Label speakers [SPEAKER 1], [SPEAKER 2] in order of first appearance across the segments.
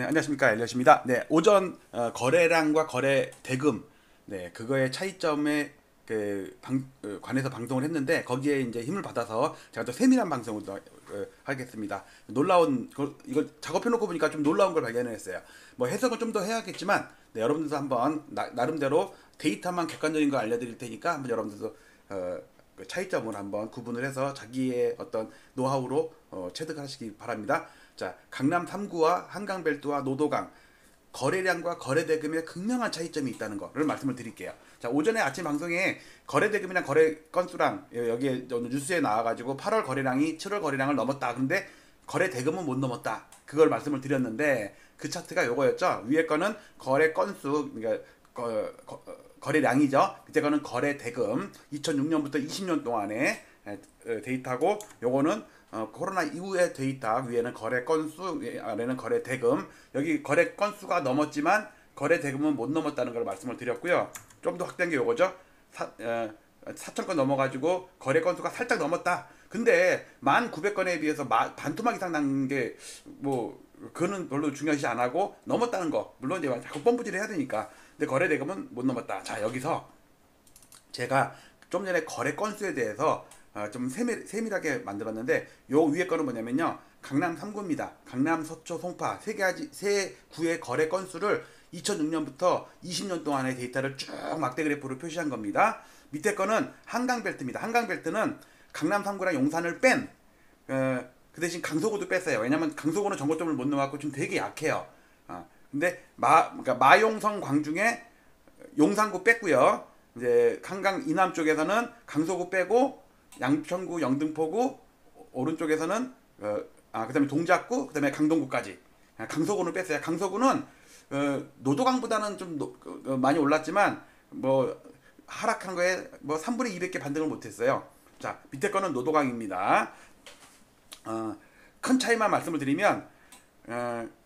[SPEAKER 1] 안녕하십니까, 엘리엇입니다. 네, 오전 거래량과 거래 대금, 네, 그거의 차이점에 관해서 방송을 했는데 거기에 이제 힘을 받아서 제가 또 세밀한 방송을 또, 하겠습니다. 놀라운 이거 작업해놓고 보니까 좀 놀라운 걸 발견했어요. 뭐 해석은 좀 더 해야겠지만, 네, 여러분들도 한번 나름대로 데이터만 객관적인 거 알려드릴 테니까 한번 여러분들도 그 차이점을 한번 구분을 해서 자기의 어떤 노하우로 체득하시기 바랍니다. 자, 강남 3구와 한강벨트와 노도강 거래량과 거래대금의 극명한 차이점이 있다는 거를 말씀을 드릴게요. 자, 오전에 아침 방송에 거래대금이랑 거래 건수랑 여기에 뉴스에 나와가지고 8월 거래량이 7월 거래량을 넘었다. 근데 거래대금은 못 넘었다. 그걸 말씀을 드렸는데 그 차트가 요거였죠. 위에 거는 거래 건수, 그러니까 거래량이죠. 밑에 거는 거래대금. 2006년부터 20년 동안의 데이터고, 요거는 코로나 이후의 데이터. 위에는 거래 건수, 아래는 거래 대금. 여기 거래 건수가 넘었지만 거래 대금은 못 넘었다는 걸 말씀을 드렸고요. 좀 더 확대한 게 요거죠. 4,000건 넘어가지고 거래 건수가 살짝 넘었다. 근데 1,900건에 비해서 반토막 이상 난 게 뭐 그거는 별로 중요시 안 하고 넘었다는 거. 물론 이제 자꾸 펌프질 해야 되니까. 근데 거래 대금은 못 넘었다. 자, 여기서 제가 좀 전에 거래 건수에 대해서 좀 세밀하게 만들었는데, 요 위에 거는 뭐냐면요, 강남 3구입니다. 강남, 서초, 송파 세 구의 거래 건수를 2006년부터 20년 동안의 데이터를 쭉 막대 그래프로 표시한 겁니다. 밑에 거는 한강벨트입니다. 한강벨트는 강남 3구랑 용산을 뺀 그 대신 강서구도 뺐어요. 왜냐면 강서구는 정거점을 못 넣어갖고 좀 되게 약해요. 근데 그러니까 마용성 광중에 용산구 뺐고요. 이제 한강 이남 쪽에서는 강서구 빼고 양천구, 영등포구, 오른쪽에서는 그다음에 동작구, 그다음에 강동구까지. 강서구는 뺐어요. 강서구는 노도강보다는 좀 많이 올랐지만 뭐 하락한 거에 뭐 3분의 200개 반등을 못했어요. 자, 밑에 거는 노도강입니다. 큰 차이만 말씀을 드리면,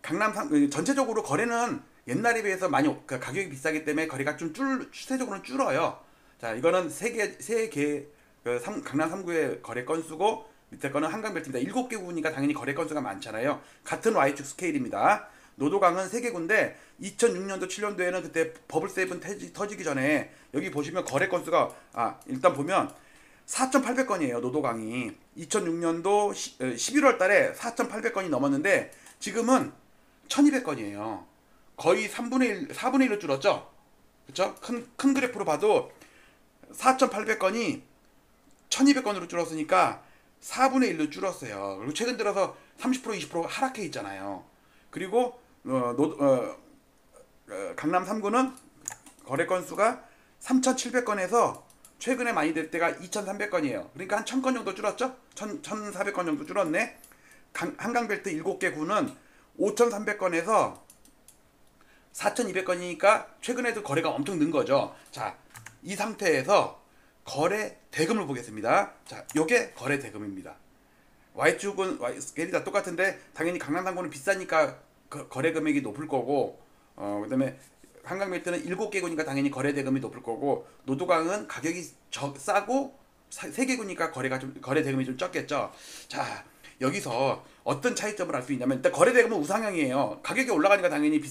[SPEAKER 1] 강남 전체적으로 거래는 옛날에 비해서 많이 가격이 비싸기 때문에 거래가 좀 추세적으로는 줄어요. 자, 이거는 세개 강남 3구의 거래 건수고, 밑에 거는 한강벨트입니다. 7개 구니까 당연히 거래 건수가 많잖아요. 같은 Y축 스케일입니다. 노도강은 3개구인데 2006년도 7년도에는 그때 버블세븐 터지기 전에 여기 보시면 거래 건수가 일단 보면 4,800건이에요. 노도강이 2006년도 11월 달에 4,800건이 넘었는데 지금은 1,200건이에요. 거의 4분의 1로 줄었죠. 그쵸? 큰 그래프로 봐도 4,800건이 1,200건으로 줄었으니까 4분의 1로 줄었어요. 그리고 최근 들어서 30% 20% 하락해 있잖아요. 그리고 강남 3구는 거래 건수가 3,700건에서 최근에 많이 될 때가 2,300건이에요. 그러니까 한 1,000건 정도 줄었죠? 1,400건 정도 줄었네. 한강벨트 7개 구는 5,300건에서 4,200건이니까 최근에도 거래가 엄청 는 거죠. 자, 이 상태에서 거래 대금을 보겠습니다. 자, 요게 거래 대금입니다. Y축은 스케일이 다 똑같은데 당연히 강남 3구는 비싸니까 거래 금액이 높을 거고, 그다음에 한강벨트는 7개 구니까 당연히 거래 대금이 높을 거고, 노도강은 가격이 싸고 3개 구니까 거래 대금이 좀 적겠죠. 자, 여기서 어떤 차이점을 알 수 있냐면, 일단 거래 대금은 우상향이에요. 가격이 올라가니까 당연히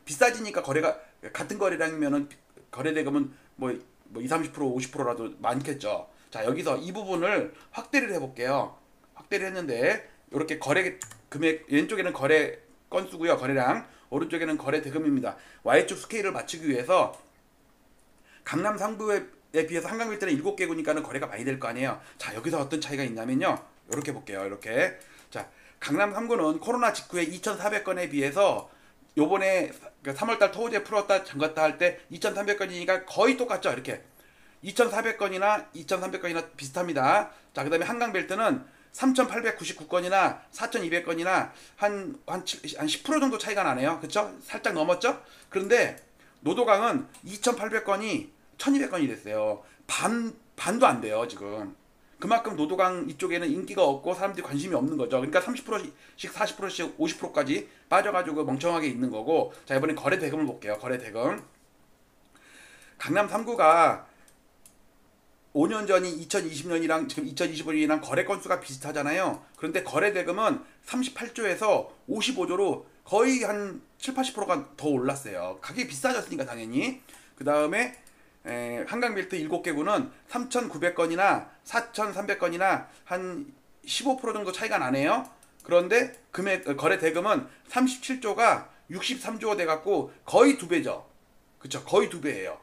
[SPEAKER 1] 비싸지니까 거래가 같은 거래량이면은 거래 대금은 뭐 20, 30%, 50%라도 많겠죠. 자, 여기서 이 부분을 확대를 해볼게요. 확대를 했는데 이렇게 거래 금액, 왼쪽에는 거래 건수고요, 거래량. 오른쪽에는 거래 대금입니다. Y축 스케일을 맞추기 위해서 강남 3구에 비해서 한강벨트는 7개 구니까는 거래가 많이 될 거 아니에요. 자, 여기서 어떤 차이가 있냐면요, 이렇게 볼게요. 이렇게. 자, 강남 3구는 코로나 직후에 2,400건에 비해서 요번에 3월달 토호제 풀었다 잠갔다 할 때 2,300건이니까 거의 똑같죠. 이렇게 2,300건이나 비슷합니다. 자, 그 다음에 한강벨트는 3,899건이나 4,200건이나 한 10% 정도 차이가 나네요. 그쵸? 살짝 넘었죠? 그런데 노도강은 2,800건이 1,200건이 됐어요. 반도 안 돼요, 지금. 그만큼 노도강 이쪽에는 인기가 없고 사람들이 관심이 없는 거죠. 그러니까 30%씩 40%씩 50%까지 빠져가지고 멍청하게 있는 거고. 자, 이번엔 거래 대금을 볼게요. 거래 대금. 강남 3구가 5년 전이 2020년이랑 지금 2025년이랑 거래 건수가 비슷하잖아요. 그런데 거래 대금은 38조에서 55조로 거의 한 7, 80%가 더 올랐어요. 가격이 비싸졌으니까 당연히. 그 다음에 한강벨트 7개구는 3,900건이나 4,300건이나 한 15% 정도 차이가 나네요. 그런데 거래 대금은 37조가 63조가 돼갖고 거의 2배죠. 그쵸? 거의 2배예요.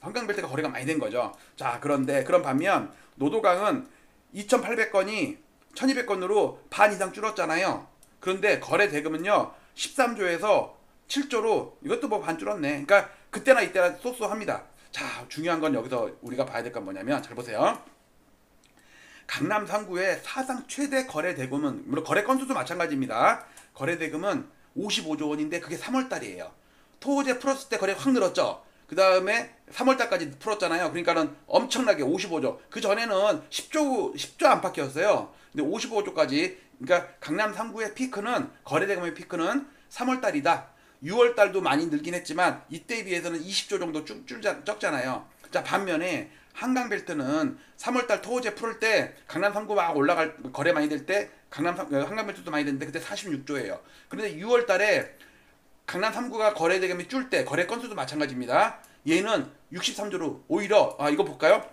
[SPEAKER 1] 한강벨트가 거래가 많이 된 거죠. 자, 그런데 그런 반면 노도강은 2,800건이 1,200건으로 반 이상 줄었잖아요. 그런데 거래 대금은요 13조에서 7조로 이것도 뭐 반 줄었네. 그러니까 그때나 이때나 쏘쏘합니다. 자, 중요한 건 여기서 우리가 봐야 될 건 뭐냐면 잘 보세요. 강남 3구의 사상 최대 거래 대금은 물론 거래 건수도 마찬가지입니다. 거래 대금은 55조 원인데 그게 3월 달이에요. 토호제 풀었을 때 거래 확 늘었죠. 그 다음에 3월 달까지 풀었잖아요. 그러니까는 엄청나게 55조. 그 전에는 10조 안팎이었어요. 근데 55조까지. 그러니까 강남 3구의 피크는 거래 대금의 피크는 3월 달이다. 6월 달도 많이 늘긴 했지만 이때에 비해서는 20조 정도 적잖아요. 자, 반면에 한강벨트는 3월달 토호제 풀을 때 강남 3구 막 올라갈 거래 많이 될 때 한강벨트도 많이 되는데 그때 46조예요. 그런데 6월달에 강남 3구가 거래 대금이 줄 때 거래 건수도 마찬가지입니다. 얘는 63조로 오히려 이거 볼까요?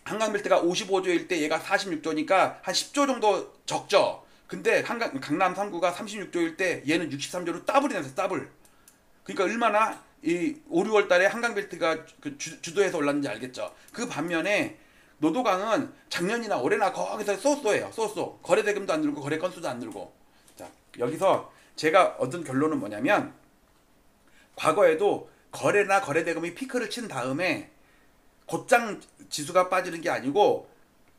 [SPEAKER 1] 한강벨트가 55조일 때 얘가 46조니까 한 10조 정도 적죠. 근데 강남 3구가 36조일 때 얘는 63조로 더블이 났어요. 더블. 그러니까 얼마나 이 5, 6월 달에 한강벨트가 주도해서 올랐는지 알겠죠. 그 반면에 노도강은 작년이나 올해나 거기서 쏘쏘해요. 쏘쏘. 거래 대금도 안 늘고 거래 건수도 안 늘고. 자, 여기서 제가 얻은 결론은 뭐냐면 과거에도 거래나 거래 대금이 피크를 친 다음에 곧장 지수가 빠지는 게 아니고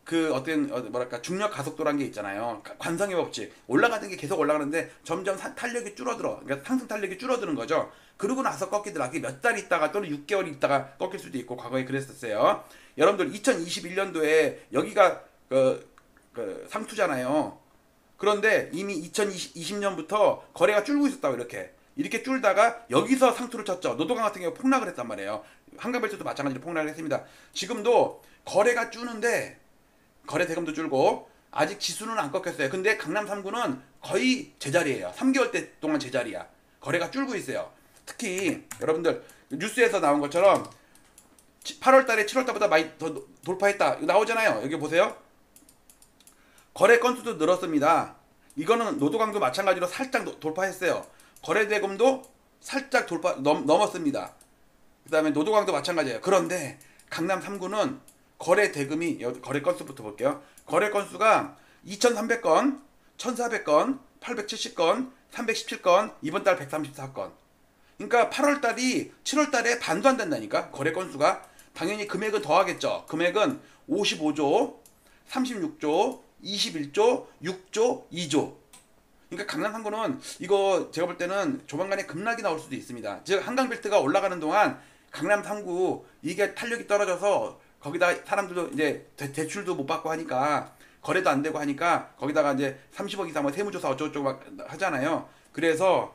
[SPEAKER 1] 그 어떤 뭐랄까 중력 가속도라는 게 있잖아요. 관성의 법칙. 올라가는 게 계속 올라가는데 점점 탄력이 줄어들어. 그러니까 상승 탄력이 줄어드는 거죠. 그러고 나서 꺾이더라. 그게 몇 달 있다가 또는 6개월 있다가 꺾일 수도 있고 과거에 그랬었어요. 여러분들 2021년도에 여기가 상투잖아요. 그런데 이미 2020년부터 거래가 줄고 있었다고 이렇게 줄다가 여기서 상투를 쳤죠. 노도강 같은 경우 폭락을 했단 말이에요. 한강벨트도 마찬가지로 폭락을 했습니다. 지금도 거래가 줄는데 거래 대금도 줄고 아직 지수는 안 꺾였어요. 근데 강남 3구는 거의 제자리예요. 3개월 동안 제자리야. 거래가 줄고 있어요. 특히 여러분들 뉴스에서 나온 것처럼 8월 달에 7월 달보다 많이 더 돌파했다. 나오잖아요. 여기 보세요. 거래 건수도 늘었습니다. 이거는 노도강도 마찬가지로 살짝 돌파했어요. 거래 대금도 살짝 넘었습니다. 그 다음에 노도강도 마찬가지예요. 그런데 강남 3구는 거래 대금이 거래 건수부터 볼게요. 거래 건수가 2,300건, 1,400건, 870건, 317건, 이번 달 134건. 그러니까 8월 달이 7월 달에 반도 안 된다니까. 거래 건수가. 당연히 금액은 더하겠죠. 금액은 55조, 36조, 21조, 6조, 2조. 그러니까 강남 3구는 이거 제가 볼 때는 조만간에 급락이 나올 수도 있습니다. 즉 한강벨트가 올라가는 동안 강남 3구 이게 탄력이 떨어져서 거기다 사람들도 이제 대출도 못 받고 하니까 거래도 안 되고 하니까 거기다가 이제 30억 이상 뭐 세무조사 어쩌고저쩌고 막 하잖아요. 그래서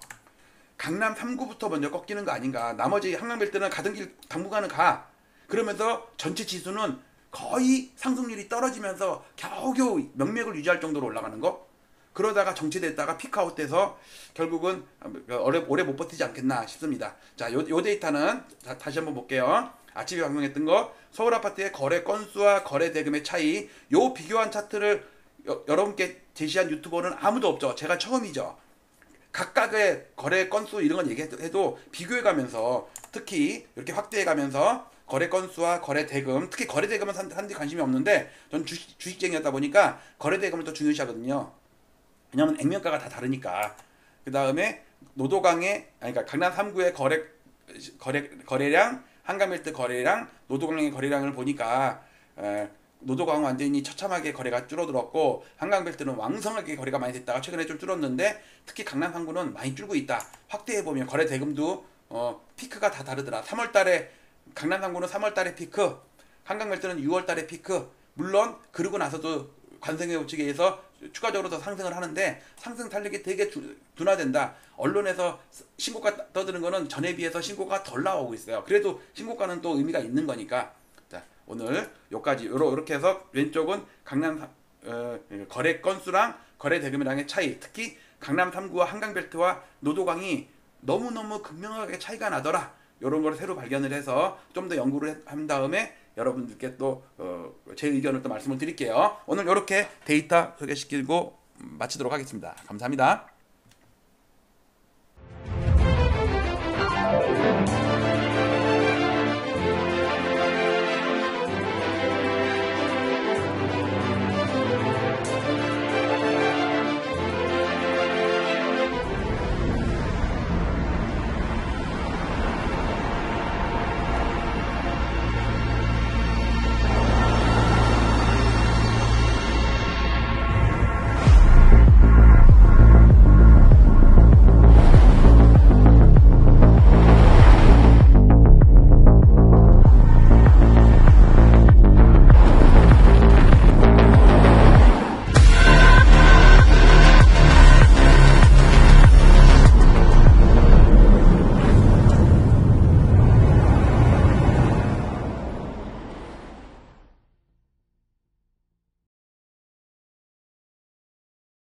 [SPEAKER 1] 강남 3구부터 먼저 꺾이는 거 아닌가. 나머지 한강벨트는 가던 길 당분간은 가. 그러면서 전체 지수는 거의 상승률이 떨어지면서 겨우겨우 명맥을 유지할 정도로 올라가는 거. 그러다가 정체됐다가 피크아웃 돼서 결국은 오래 못 버티지 않겠나 싶습니다. 자, 요 데이터는 다시 한번 볼게요. 아침에 방송했던 거 서울 아파트의 거래 건수와 거래 대금의 차이, 요 비교한 차트를 여러분께 제시한 유튜버는 아무도 없죠. 제가 처음이죠. 각각의 거래 건수 이런 건 얘기해도 비교해가면서 특히 이렇게 확대해가면서 거래 건수와 거래 대금, 특히 거래 대금은 사람들이 관심이 없는데 전 주식쟁이였다 보니까 거래 대금을 더 중요시하거든요. 왜냐면 액면가가 다 다르니까. 그 다음에 노도강의 그러니까 강남 3구의 거래량, 한강벨트 거래량, 노도강의 거래량을 보니까 노도강은 완전히 처참하게 거래가 줄어들었고 한강벨트는 왕성하게 거래가 많이 됐다가 최근에 좀 줄었는데 특히 강남 3구는 많이 줄고 있다. 확대해보면 거래 대금도 피크가 다 다르더라. 3월달에 강남 3구는 3월달에 피크, 한강벨트는 6월달에 피크. 물론 그러고 나서도 관성의 법칙에 의해서 추가적으로 더 상승을 하는데 상승 탄력이 되게 둔화된다. 언론에서 신고가 떠드는 거는 전에 비해서 신고가 덜 나오고 있어요. 그래도 신고가는 또 의미가 있는 거니까. 자, 오늘 요까지 이렇게 해서 왼쪽은 강남 거래 건수랑 거래 대금이랑의 차이, 특히 강남 3구와 한강벨트와 노도강이 너무너무 극명하게 차이가 나더라. 이런 걸 새로 발견을 해서 좀 더 연구를 한 다음에 여러분들께 또 제 의견을 또 말씀을 드릴게요. 오늘 이렇게 데이터 소개시키고 마치도록 하겠습니다. 감사합니다.